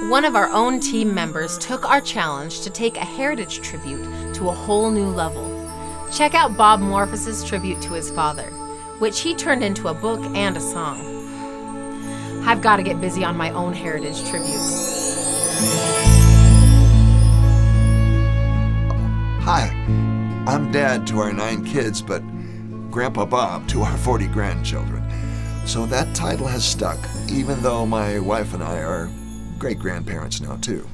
One of our own team members took our challenge to take a heritage tribute to a whole new level. Check out Bob Morphus's tribute to his father, which he turned into a book and a song. I've got to get busy on my own heritage tributes. Hi, I'm Dad to our 9 kids, but Grandpa Bob to our 40 grandchildren. So that title has stuck, even though my wife and I are great-grandparents now too.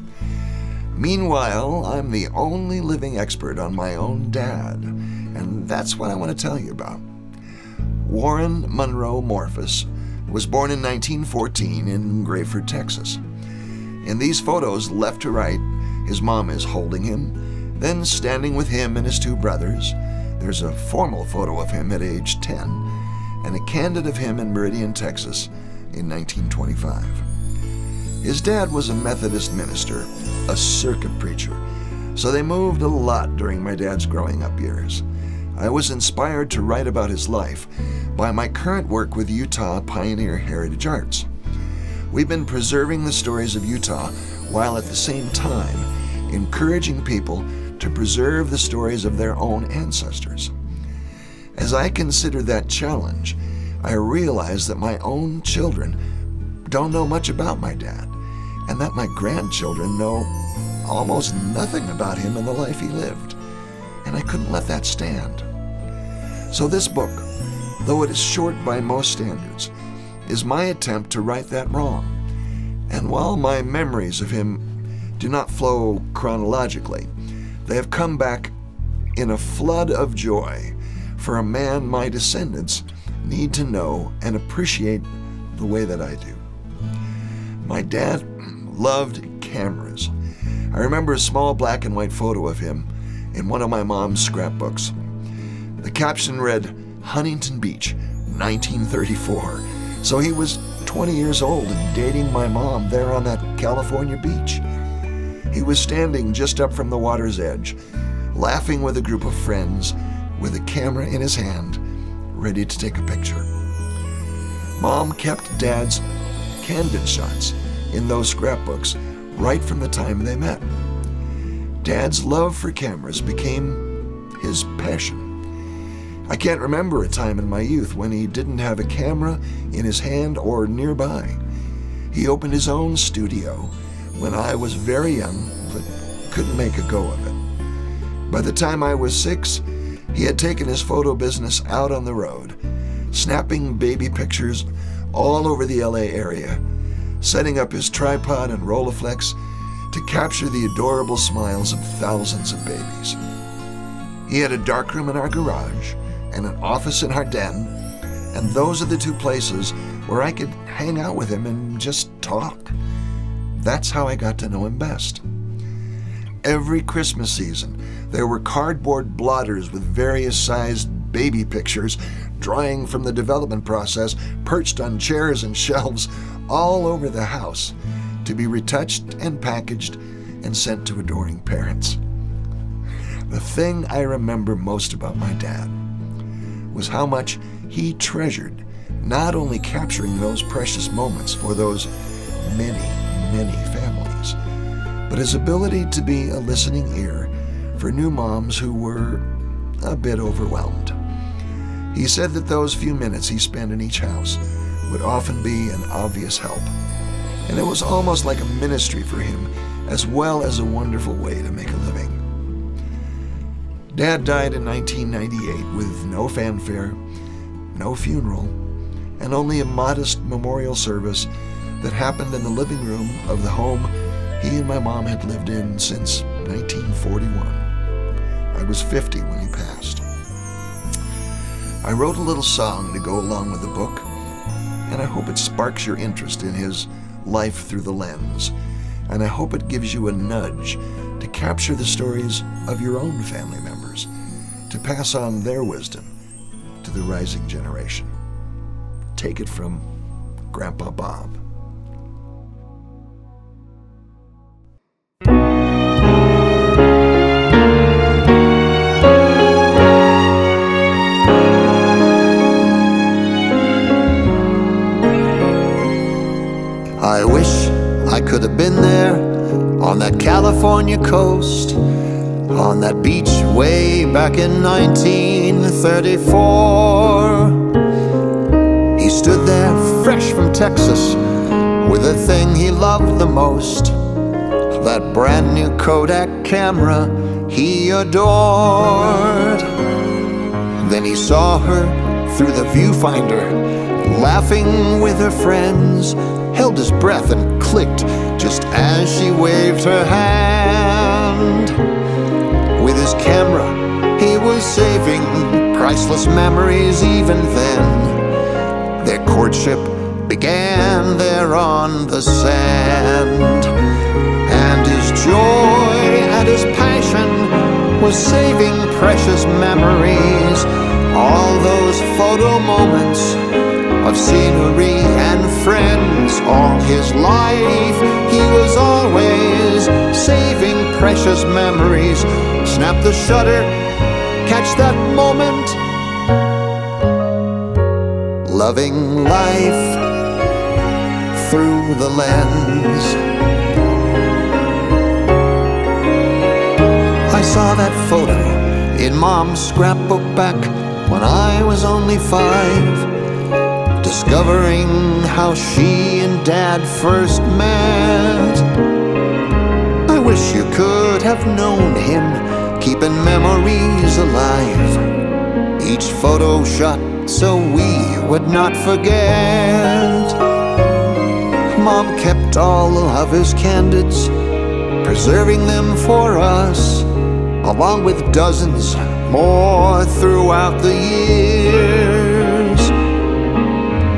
Meanwhile, I'm the only living expert on my own dad, and that's what I want to tell you about. Warren Monroe Morphus was born in 1914 in Grayford, Texas. In these photos, left to right, his mom is holding him, then standing with him and his 2 brothers. There's a formal photo of him at age 10, and a candid of him in Meridian, Texas in 1925. His dad was a Methodist minister, a circuit preacher, so they moved a lot during my dad's growing up years. I was inspired to write about his life by my current work with Utah Pioneer Heritage Arts. We've been preserving the stories of Utah while at the same time encouraging people to preserve the stories of their own ancestors. As I consider that challenge, I realize that my own children don't know much about my dad, and that my grandchildren know almost nothing about him and the life he lived, and I couldn't let that stand. So this book, though it is short by most standards, is my attempt to right that wrong. And while my memories of him do not flow chronologically, they have come back in a flood of joy for a man my descendants need to know and appreciate the way that I do. My dad loved cameras. I remember a small black and white photo of him in one of my mom's scrapbooks. The caption read, "Huntington Beach, 1934. So he was 20 years old and dating my mom there on that California beach. He was standing just up from the water's edge, laughing with a group of friends, with a camera in his hand, ready to take a picture. Mom kept Dad's candid shots in those scrapbooks right from the time they met. Dad's love for cameras became his passion. I can't remember a time in my youth when he didn't have a camera in his hand or nearby. He opened his own studio when I was very young, but couldn't make a go of it. By the time I was 6, he had taken his photo business out on the road, snapping baby pictures all over the LA area, setting up his tripod and Rolleiflex to capture the adorable smiles of thousands of babies. He had a darkroom in our garage and an office in our den, and those are the 2 places where I could hang out with him and just talk. That's how I got to know him best. Every Christmas season, there were cardboard blotters with various sized baby pictures drying from the development process, perched on chairs and shelves all over the house to be retouched and packaged and sent to adoring parents. The thing I remember most about my dad was how much he treasured not only capturing those precious moments for those many, many families, but his ability to be a listening ear for new moms who were a bit overwhelmed. He said that those few minutes he spent in each house would often be an obvious help, and it was almost like a ministry for him, as well as a wonderful way to make a living. Dad died in 1998 with no fanfare, no funeral, and only a modest memorial service that happened in the living room of the home he and my mom had lived in since 1941. I was 50 when he passed. I wrote a little song to go along with the book, and I hope it sparks your interest in his life through the lens, and I hope it gives you a nudge to capture the stories of your own family members, to pass on their wisdom to the rising generation. Take it from Grandpa Bob. I wish I I could have been there on that California coast, on that beach way back in 1934. He stood there fresh from Texas with the thing he loved the most, that brand new Kodak camera he adored. Then he saw her through the viewfinder, laughing with her friends, held his breath and clicked just as she waved her hand. With his camera, he was saving priceless memories even then. Their courtship began there on the sand, and his joy and his passion was saving precious memories, all those photo moments of scenery and friends. All his life he was always saving precious memories. Snap the shutter, catch that moment, loving life through the lens. I saw that photo in Mom's scrapbook back when I was only 5, discovering how she and Dad first met. I wish you could have known him, keeping memories alive, each photo shot so we would not forget. Mom kept all of his candids, preserving them for us, along with dozens more throughout the years,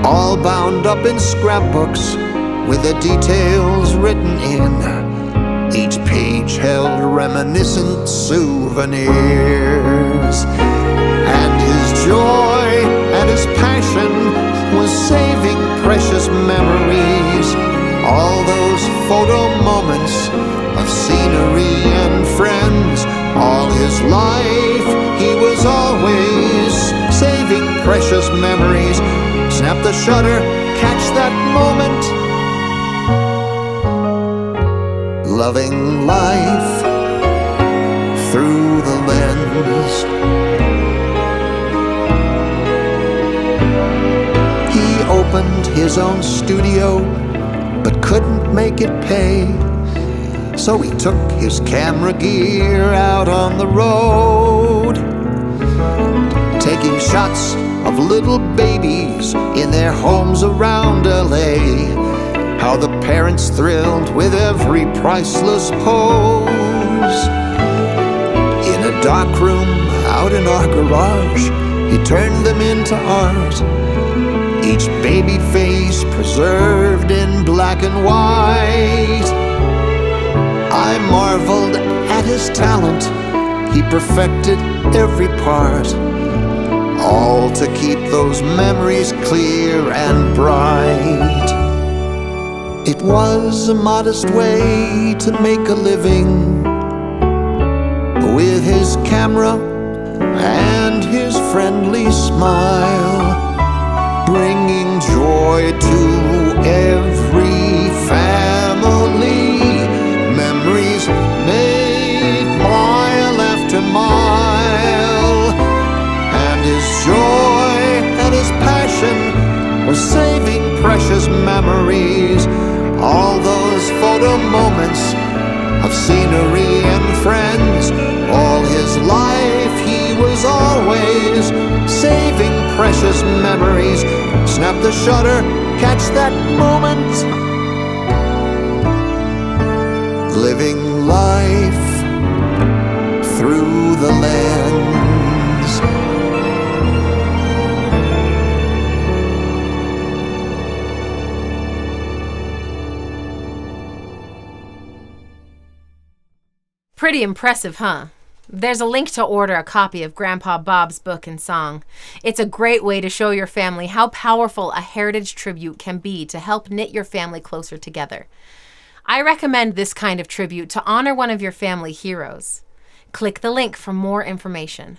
all bound up in scrapbooks with the details written in. Each page held reminiscent souvenirs, and his joy and his passion was saving precious memories, all those photo moments of scenery and friends. All his life he was always saving precious memories. Snap the shutter, catch that moment, loving life through the lens. He opened his own studio but couldn't make it pay, so he took his camera gear out on the road, taking shots of little babies in their homes around LA. How the parents thrilled with every priceless pose. In a dark room out in our garage, he turned them into art, each baby face preserved in black and white. I marveled at his talent, he perfected every part, all to keep those memories clear and bright. It was a modest way to make a living, with his camera and his friendly smile, bringing joy to every family. Memories made mile after mile, and his joy and his passion were saving precious memories, all those photo moments of scenery and friends. All his life he was always saving precious memories. Snap the shutter, catch that moment, living life through the lens. Pretty impressive, huh? There's a link to order a copy of Grandpa Bob's book and song. It's a great way to show your family how powerful a heritage tribute can be to help knit your family closer together. I recommend this kind of tribute to honor one of your family heroes. Click the link for more information.